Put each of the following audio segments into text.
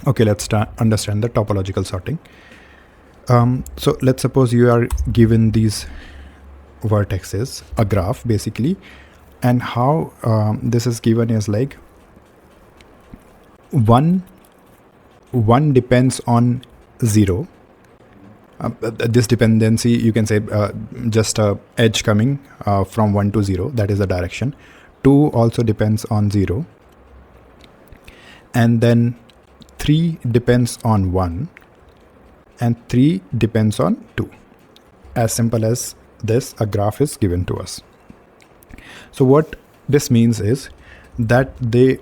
Okay, let's understand the topological sorting. So let's suppose you are given these vertices, a graph basically, and how this is given is like one depends on 0. This dependency, you can say just a edge coming from 1 to 0, that is the direction. 2 also depends on 0, and then 3 depends on 1, and 3 depends on 2. As simple as this, a graph is given to us. So what this means is that they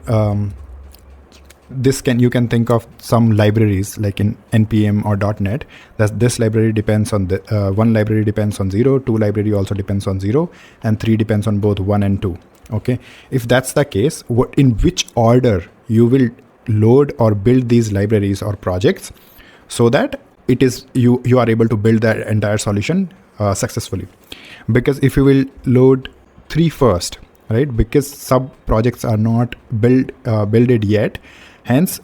you can think of some libraries like in npm or .NET, that this library depends on the one library depends on 0, 2 library also depends on 0, and 3 depends on both 1 and 2. Okay, if that's the case, in which order you will load or build these libraries or projects so that it is you are able to build that entire solution successfully. Because if you will load 3 first, right, because sub projects are not builded yet, hence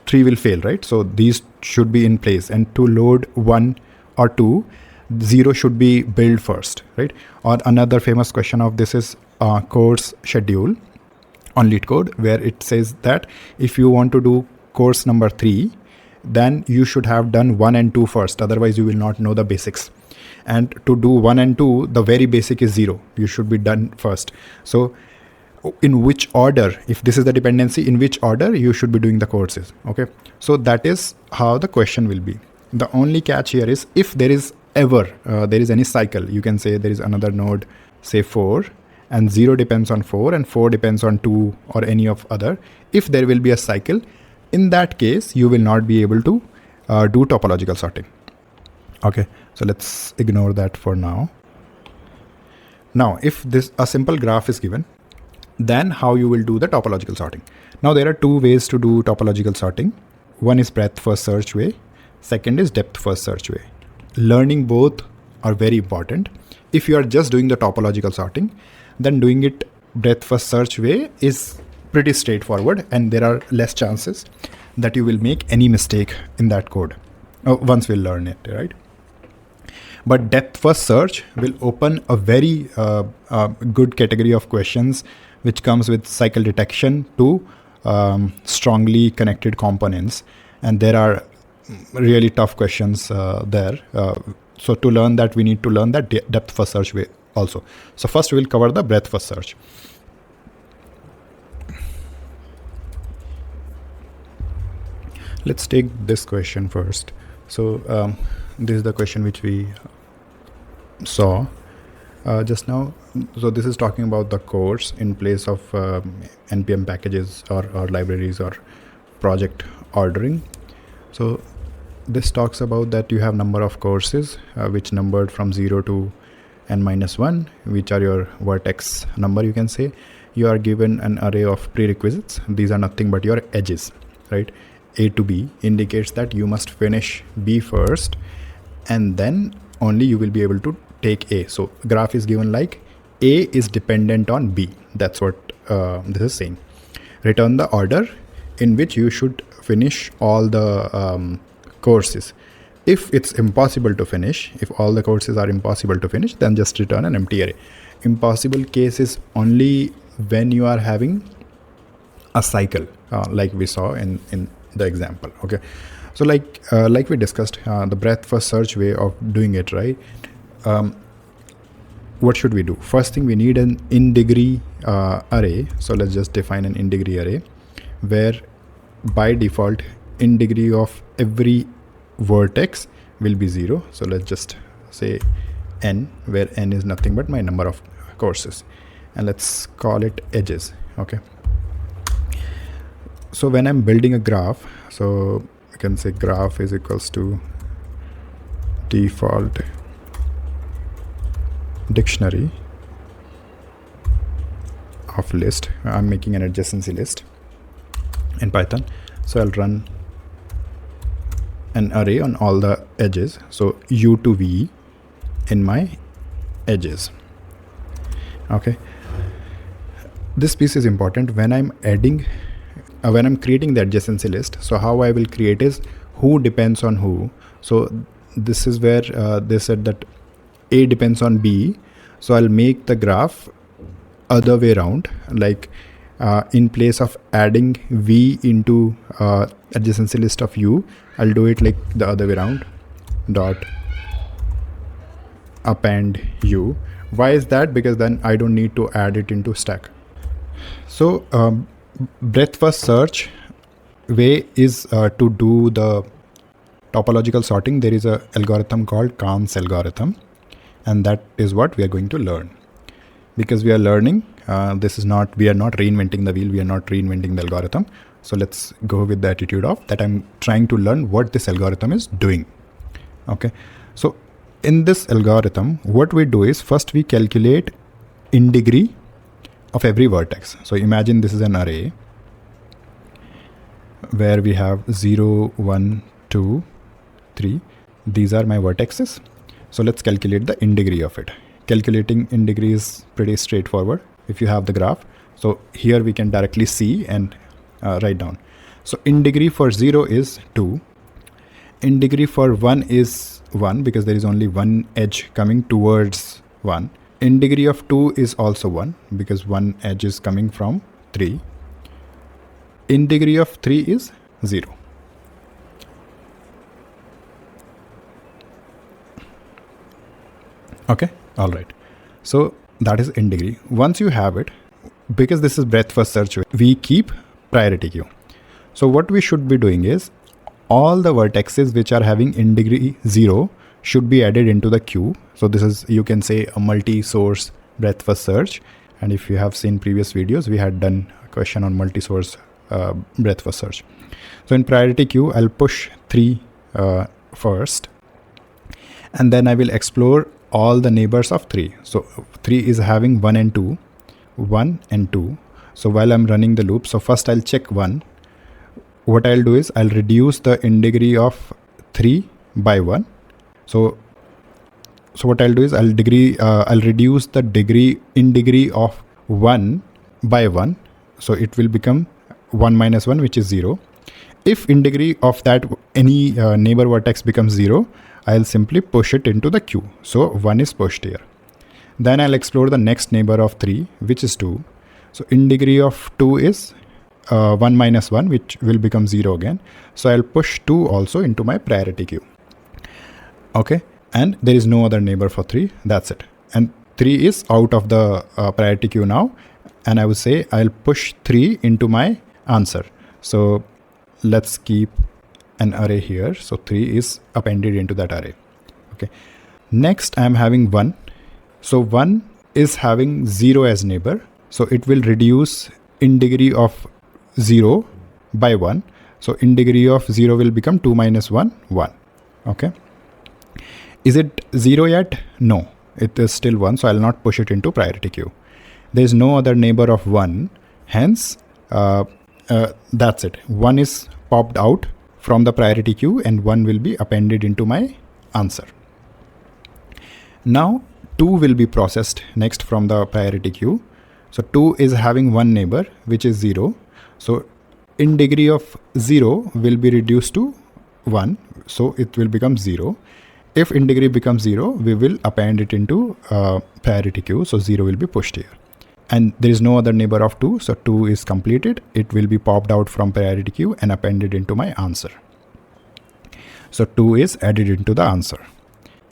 3 will fail, right? So these should be in place, and to load 1 or 2, 0 should be built first, right? Or another famous question of this is course schedule on LeetCode, where it says that if you want to do course number 3, then you should have done 1 and 2 first, otherwise you will not know the basics. And to do 1 and 2, the very basic is 0, you should be done first. So in which order, if this is the dependency, in which order you should be doing the courses. Okay, so that is how the question will be. The only catch here is if there is ever there is any cycle, you can say there is another node, say 4, and 0 depends on 4 and 4 depends on 2 or any of other. If there will be a cycle, in that case you will not be able to do topological sorting. Okay, so let's ignore that for now. Now if this a simple graph is given, then how you will do the topological sorting. Now there are 2 ways to do topological sorting. One is breadth first search way, second is depth first search way. Learning both are very important. If you are just doing the topological sorting, then doing it breadth first search way is pretty straightforward, and there are less chances that you will make any mistake in that code once we learn it, right? But depth first search will open a very good category of questions, which comes with cycle detection to strongly connected components, and there are really tough questions there. So to learn that, we need to learn that depth first search way also. So first we will cover the breadth first search. Let's take this question first. So this is the question which we saw just now. So this is talking about the course in place of npm packages or libraries or project ordering. So this talks about that you have number of courses which numbered from 0 to n-1, which are your vertex number, you can say. You are given an array of prerequisites. These are nothing but your edges, right? A to B indicates that you must finish B first, and then only you will be able to take A. So graph is given like A is dependent on B. That's what this is saying. Return the order in which you should finish all the courses. If it's impossible to finish, if all the courses are impossible to finish, then just return an empty array. Impossible case is only when you are having a cycle, like we saw in the example. Okay, so like we discussed, the breadth first search way of doing it, right? What should we do? First thing, we need an in degree array. So let's just define an in degree array where by default in degree of every vertex will be 0. So let's just say n, where n is nothing but my number of courses, and let's call it edges. Okay, so when I'm building a graph, so I can say graph is equals to default dictionary of list. I'm making an adjacency list in Python, so I'll run an array on all the edges, so u to v in my edges. Okay, this piece is important. When I'm adding when I'm creating the adjacency list, so how I will create is who depends on who. So this is where they said that A depends on B. So I'll make the graph other way around, like in place of adding V into adjacency list of U, I'll do it like the other way around, dot append U. Why is that? Because then I don't need to add it into stack. So breadth first search way is to do the topological sorting. There is a algorithm called Kahn's algorithm, and that is what we are going to learn. Because we are learning, we are not reinventing the wheel, we are not reinventing the algorithm. So let's go with the attitude of that I'm trying to learn what this algorithm is doing. Okay, so in this algorithm, what we do is first we calculate in degree of every vertex. So imagine this is an array where we have 0, 1, 2, 3. These are my vertexes. So let's calculate the in degree of it. Calculating in degree is pretty straightforward if you have the graph. So here we can directly see and write down. So in degree for 0 is 2. In degree for 1 is 1 because there is only one edge coming towards 1. In degree of 2 is also 1 because one edge is coming from 3. In degree of 3 is 0. Okay, all right. So that is in degree. Once you have it, because this is breadth first search, we keep priority queue. So what we should be doing is all the vertexes which are having in degree 0 should be added into the queue. So this is, you can say, a multi-source breadth first search. And if you have seen previous videos, we had done a question on multi-source breadth first search. So in priority queue, I'll push 3 first, and then I will explore all the neighbors of 3. So 3 is having 1 and 2, 1 and 2. So while I'm running the loop, so first I'll check 1. What I'll do is I'll reduce the in degree of 3 by 1. So what I'll do is I'll reduce the degree in degree of 1 by 1. So it will become 1 minus 1, which is 0. If in degree of that any neighbor vertex becomes 0, I'll simply push it into the queue. So 1 is pushed here. Then I'll explore the next neighbor of 3, which is 2. So in degree of 2 is 1 minus 1, which will become 0 again. So I'll push 2 also into my priority queue. Okay, and there is no other neighbor for 3. That's it. And 3 is out of the priority queue now. And I would say I'll push 3 into my answer. So let's keep an array here. So 3 is appended into that array. Okay. Next, I'm having 1. So 1 is having 0 as neighbor. So it will reduce in degree of 0 by 1. So in degree of 0 will become 2 minus 1, 1. Okay. Is it 0 yet? No, it is still 1. So I'll not push it into priority queue. There is no other neighbor of 1. Hence, that's it. 1 is popped out from the priority queue and 1 will be appended into my answer. Now 2 will be processed next from the priority queue. So 2 is having one neighbor, which is 0. So in degree of 0 will be reduced to 1. So it will become 0. If in degree becomes 0, we will append it into priority queue. So 0 will be pushed here. And there is no other neighbor of 2. So 2 is completed. It will be popped out from priority queue and appended into my answer. So 2 is added into the answer.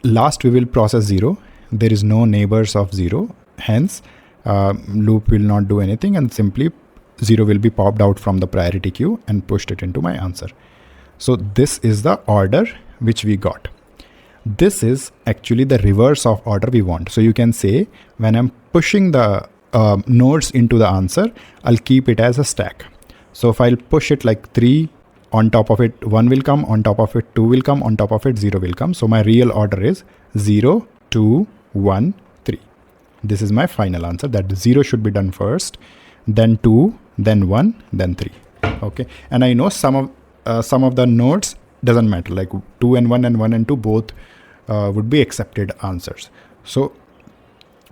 Last, we will process 0. There is no neighbors of 0. Hence, loop will not do anything and simply 0 will be popped out from the priority queue and pushed it into my answer. So this is the order which we got. This is actually the reverse of order we want. So you can say when I'm pushing the nodes into the answer, I'll keep it as a stack. So if I'll push it like 3, on top of it 1 will come, on top of it 2 will come, on top of it 0 will come. So my real order is 0, 2, 1, 3. This is my final answer, that 0 should be done first, then 2, then 1, then 3. Okay, and I know some of the nodes doesn't matter, like 2 and 1 and 1 and 2 both would be accepted answers. So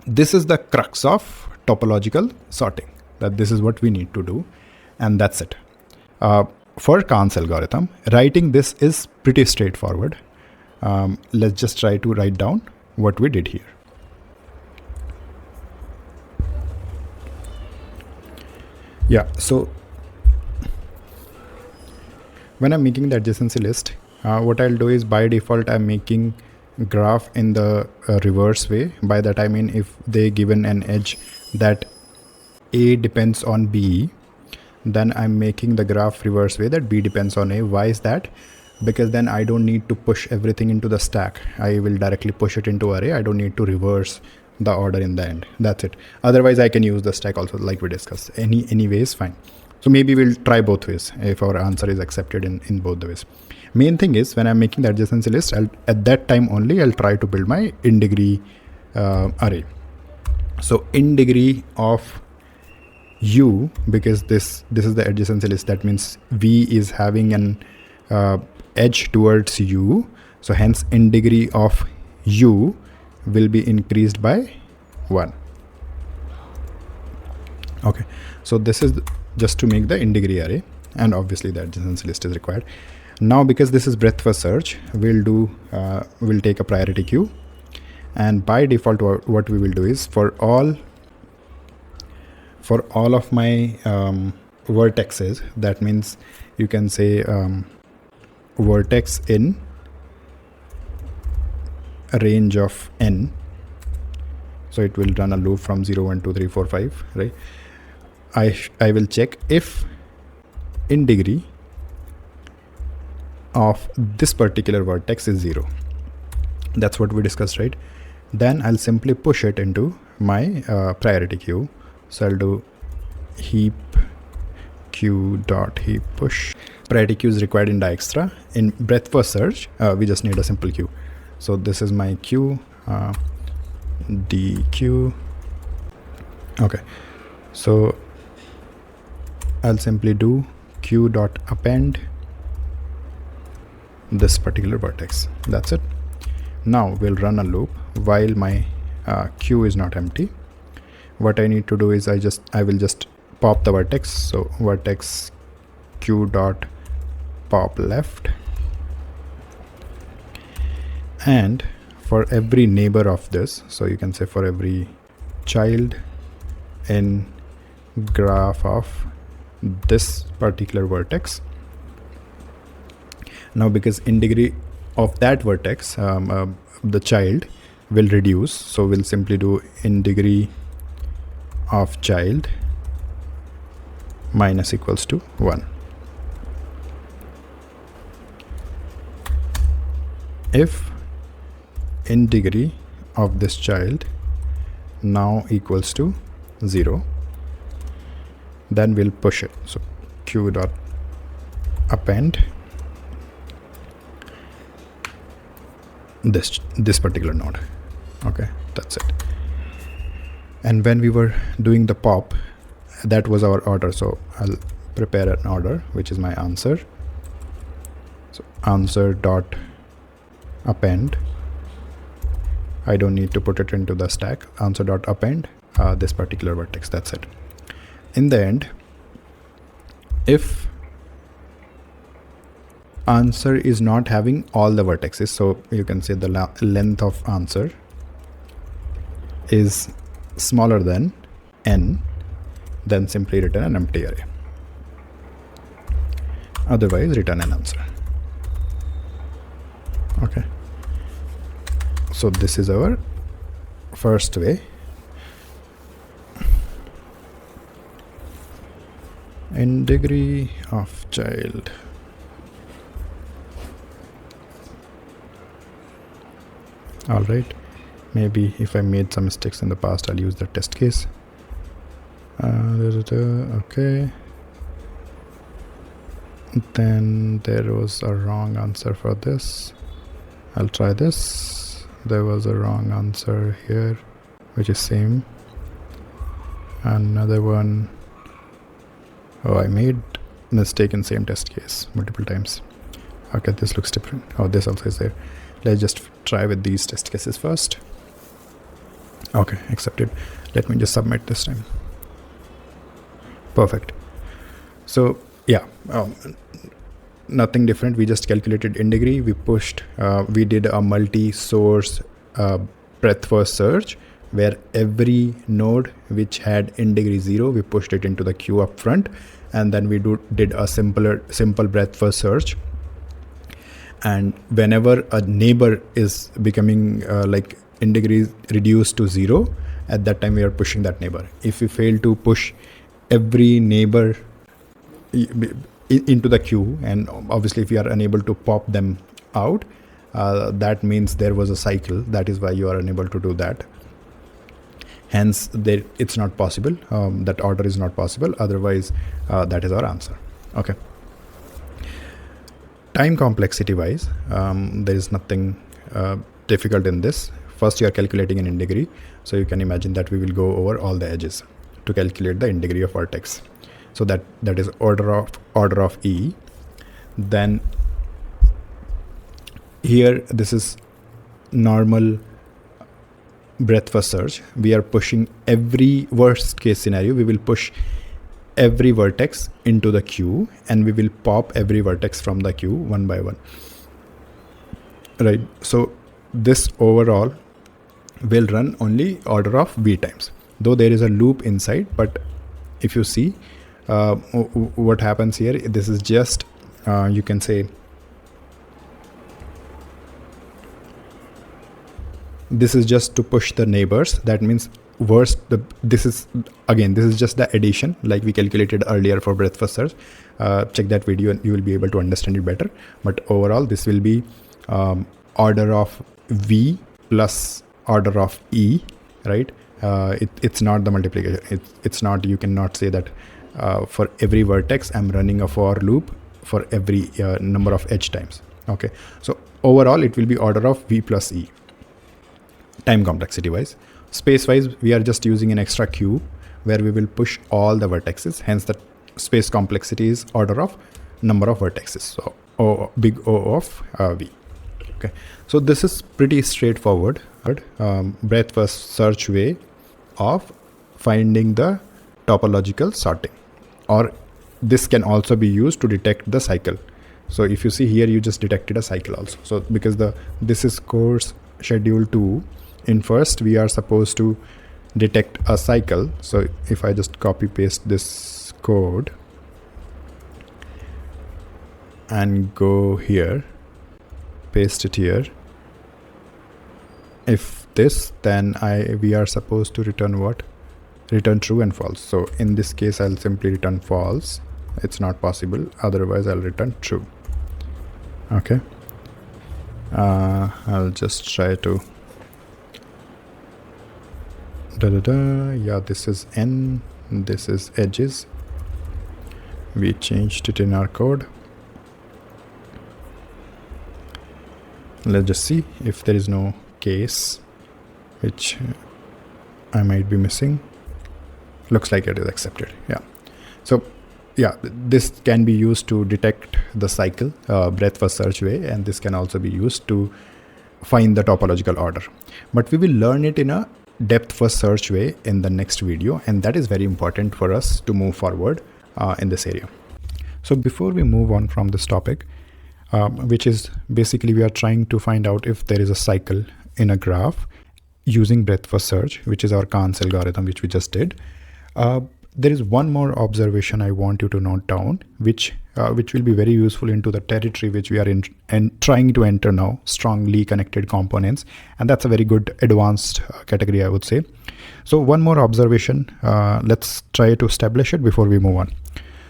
this is the crux of topological sorting, that this is what we need to do, and that's it. For Kahn's algorithm, writing this is pretty straightforward. Let's just try to write down what we did here. Yeah, so when I'm making the adjacency list, what I'll do is by default I'm making graph in the reverse way. By that I mean if they given an edge that A depends on B, then I'm making the graph reverse way that B depends on A. Why is that? Because then I don't need to push everything into the stack. I will directly push it into array. I don't need to reverse the order in the end. That's it. Otherwise I can use the stack also, like we discussed. Any way is fine. So maybe we'll try both ways if our answer is accepted in both the ways. Main thing is when I'm making the adjacency list, at that time only I'll try to build my in degree array. So in degree of U, because this is the adjacency list, that means V is having an edge towards U. So hence in degree of U will be increased by 1. Okay, so this is just to make the in degree array, and obviously the adjacency list is required. Now because this is breadth first search, we'll take a priority queue, and by default what we will do is for all of my vertexes, that means you can say vertex in a range of n, so it will run a loop from 0 1 2 3 4 5, right? I will check if in degree of this particular vertex is 0. That's what we discussed, right? Then I'll simply push it into my priority queue. So I'll do heap queue dot heap push. Priority queue is required in Dijkstra. In breadth first search, we just need a simple queue. So this is my queue, dq. Okay, so I'll simply do queue dot append this particular vertex. That's it. Now we'll run a loop while my queue is not empty. What I need to do is I will just pop the vertex. So vertex queue dot pop left, and for every neighbor of this, so you can say for every child in graph of this particular vertex. Now because in degree of that vertex, the child will reduce, so we'll simply do in degree of child minus equals to 1. If in degree of this child now equals to 0, then we'll push it. So queue dot append this particular node. Okay, that's it. And when we were doing the pop, that was our order. So I'll prepare an order, which is my answer. So answer dot append. I don't need to put it into the stack. Answer dot append this particular vertex. That's it. In the end, if answer is not having all the vertices, so you can say the length of answer is smaller than n, then simply return an empty array. Otherwise return an answer. Okay, so this is our first way. In degree of child. All right, maybe if I made some mistakes in the past, I'll use the test case. Okay, then there was a wrong answer for this. I'll try this. There was a wrong answer here, which is same. Another one. Oh, I made mistake in same test case multiple times. Okay, this looks different. Oh, this also is there. Let's just try with these test cases first. Okay, accepted. Let me just submit this time. Perfect. So Yeah, nothing different. We just calculated in degree. We pushed, we did a multi-source breadth first search, where every node which had in degree 0, we pushed it into the queue up front, and then we did a simple breadth first search. And whenever a neighbor is becoming like in degree reduced to 0, at that time we are pushing that neighbor. If we fail to push every neighbor into the queue, and obviously if you are unable to pop them out, that means there was a cycle. That is why you are unable to do that. Hence it's not possible. That order is not possible. Otherwise, that is our answer. Okay. Time complexity wise, there is nothing difficult in this. First, you are calculating an in degree. So you can imagine that we will go over all the edges to calculate the in degree of vertex. So that is order of E. Then here, this is normal breadth first search. We are pushing every worst case scenario. We will push every vertex into the queue, and we will pop every vertex from the queue one by one. Right. So this overall will run only order of V times, though there is a loop inside. But if you see what happens here, this is just you can say this is just to push the neighbors. That means this is just the addition, like we calculated earlier for breadth first search. Check that video and you will be able to understand it better. But overall, this will be order of V plus order of E, right? It's not the multiplication. It's not, you cannot say that for every vertex I'm running a for loop for every number of edge times. Okay, so overall it will be order of V plus E. Time complexity wise. Space wise, we are just using an extra queue where we will push all the vertices. Hence the space complexity is order of number of vertices. So big O of V. Okay, so this is pretty straightforward. Breadth first search way of finding the topological sorting, or this can also be used to detect the cycle. So if you see here, you just detected a cycle also. So because this is course schedule 2, in first we are supposed to detect a cycle. So if I just copy paste this code and go here, paste it here. If this, then we are supposed to return what? Return true and false. So in this case, I'll simply return false. It's not possible. Otherwise, I'll return true. Okay. I'll just try to. Yeah, this is N. This is edges. We changed it in our code. Let's just see if there is no case which I might be missing. Looks like it is accepted. Yeah. So yeah, this can be used to detect the cycle, breadth first search way, and this can also be used to find the topological order. But we will learn it in a depth first search way in the next video, and that is very important for us to move forward in this area. So before we move on from this topic, which is basically we are trying to find out if there is a cycle in a graph using breadth first search, which is our Kahn's algorithm, which we just did. There is one more observation I want you to note down, which will be very useful into the territory which we are in and trying to enter now, strongly connected components, and that's a very good advanced category, I would say. So one more observation, let's try to establish it before we move on.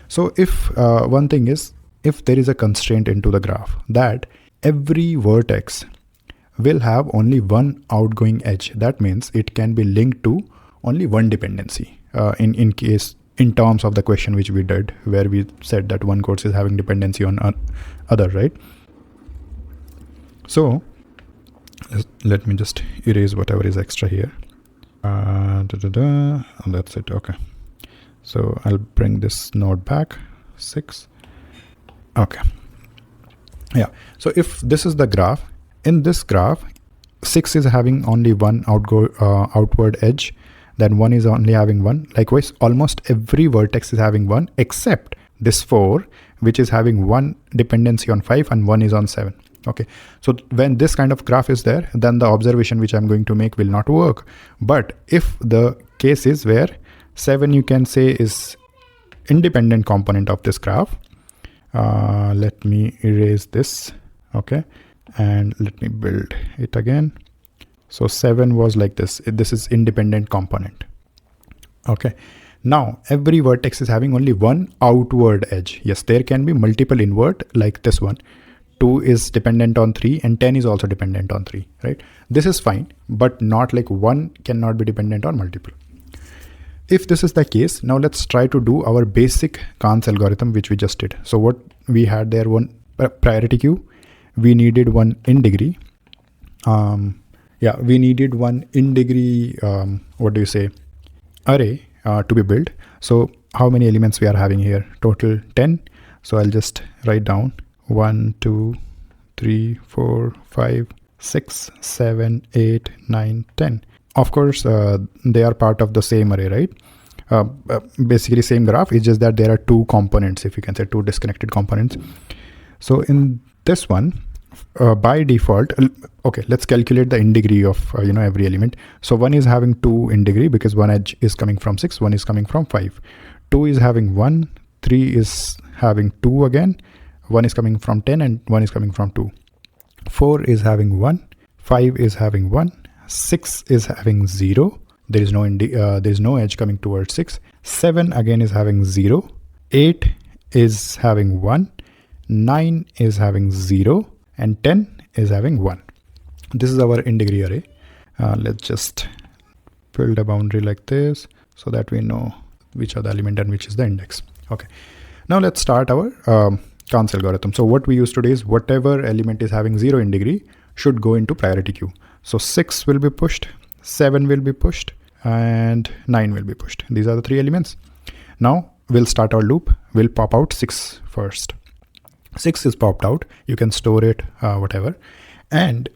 So if one thing is, if there is a constraint into the graph that every vertex will have only one outgoing edge, that means it can be linked to only one dependency. In terms of the question which we did, where we said that one course is having dependency on other, right? So let me just erase whatever is extra here. And that's it. Okay. So I'll bring this node back, 6. Okay. Yeah. So if this is the graph, in this graph, 6 is having only one outward edge, then 1 is only having one. Likewise, almost every vertex is having one, except this 4, which is having 1 dependency on 5 and 1 is on 7. Okay, so when this kind of graph is there, then the observation which I'm going to make will not work. But if the case is where 7 you can say is independent component of this graph, let me erase this. Okay, and let me build it again. So 7 was like this. This is independent component. Okay, now every vertex is having only one outward edge. Yes, there can be multiple invert like this one. 2 is dependent on 3 and 10 is also dependent on 3, right? This is fine, but not like 1 cannot be dependent on multiple. If this is the case, now let's try to do our basic Kahn's algorithm, which we just did. So what we had there, one priority queue, we needed one in degree. We needed one in degree, array to be built. So how many elements we are having here? Total 10. So I'll just write down 1, 2, 3, 4, 5, 6, 7, 8, 9, 10. Of course, they are part of the same array, right? Basically same graph. It's just that there are 2 components, if you can say 2 disconnected components. So in this one, by default, okay, let's calculate the in degree of every element. So 1 is having 2 in degree because one edge is coming from 6, 1 is coming from 5. 2 is having 1, 3 is having 2 again, 1 is coming from 10 and 1 is coming from 2. 4 is having 1, 5 is having 1, 6 is having 0. There is no edge coming towards 6. 7 again is having 0. 8 is having 1. 9 is having 0. And 10 is having 1. This is our in degree array. Let's just build a boundary like this so that we know which are the element and which is the index. Okay. Now let's start our Kahn's algorithm. So what we use today is whatever element is having 0 in degree should go into priority queue. So 6 will be pushed, 7 will be pushed, and 9 will be pushed. These are the 3 elements. Now we'll start our loop. We'll pop out 6 first. 6 is popped out. You can store it, whatever. And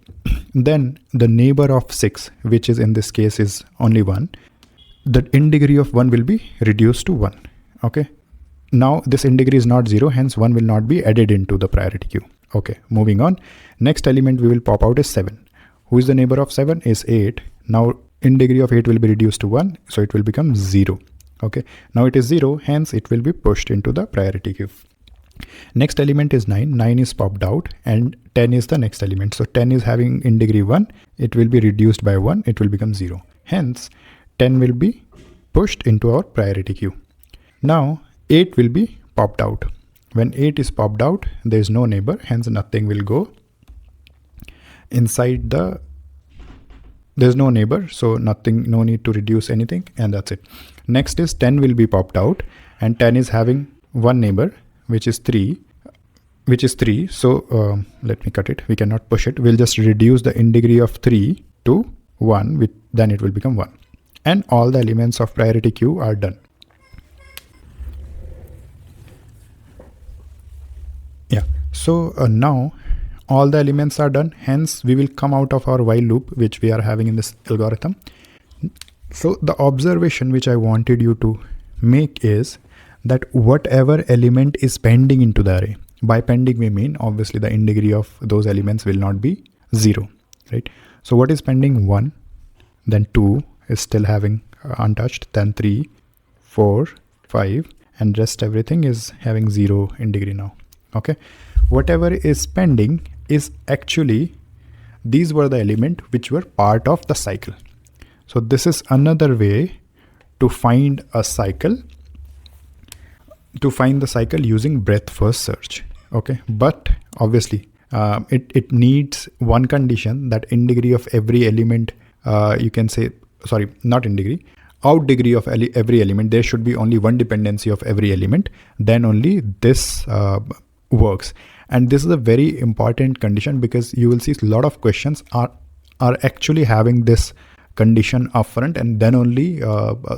then the neighbor of 6, which is in this case is only 1. The in degree of 1 will be reduced to 1. Okay. Now this in degree is not 0, hence 1 will not be added into the priority queue. Okay, moving on. Next element we will pop out is 7. Who is the neighbor of 7? Is 8. Now in degree of 8 will be reduced to 1, so it will become 0. Okay, now it is 0, hence it will be pushed into the priority queue. Next element is 9. 9 is popped out and 10 is the next element. So 10 is having in degree 1. It will be reduced by 1. It will become 0. Hence 10 will be pushed into our priority queue. Now 8 will be popped out. When 8 is popped out, there is no neighbor, hence nothing will go inside the, there's no neighbor, so nothing, no need to reduce anything, and that's it. Next is 10 will be popped out, and 10 is having one neighbor, which is 3. So let me cut it. We cannot push it. We'll just reduce the in degree of 3 to 1, then it will become 1. And all the elements of priority queue are done. Yeah, so now all the elements are done. Hence, we will come out of our while loop, which we are having in this algorithm. So the observation which I wanted you to make is that whatever element is pending into the array, by pending we mean obviously the in degree of those elements will not be 0, right? So what is pending? 1, then 2 is still having untouched, then 3, 4, 5, and rest everything is having 0 in degree now. Okay, whatever is pending is actually, these were the element which were part of the cycle. So this is another way to find a cycle, to find the cycle using breadth first search. Okay, but obviously it needs one condition, that in degree of every element, you can say, sorry, not in degree, out degree of every element, there should be only one dependency of every element, then only this works. And this is a very important condition, because you will see a lot of questions are actually having this condition upfront, and then only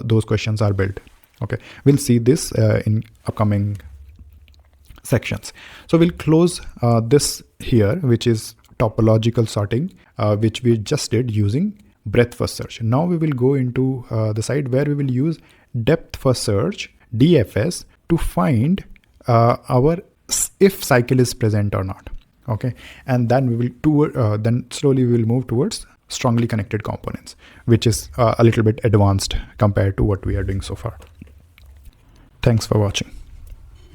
those questions are built. Okay, we'll see this in upcoming sections. So we'll close this here, which is topological sorting, which we just did using breadth first search. Now we will go into the side where we will use depth first search, DFS, to find our if cycle is present or not. Okay, and then we will then slowly we will move towards strongly connected components, which is a little bit advanced compared to what we are doing so far. Thanks for watching.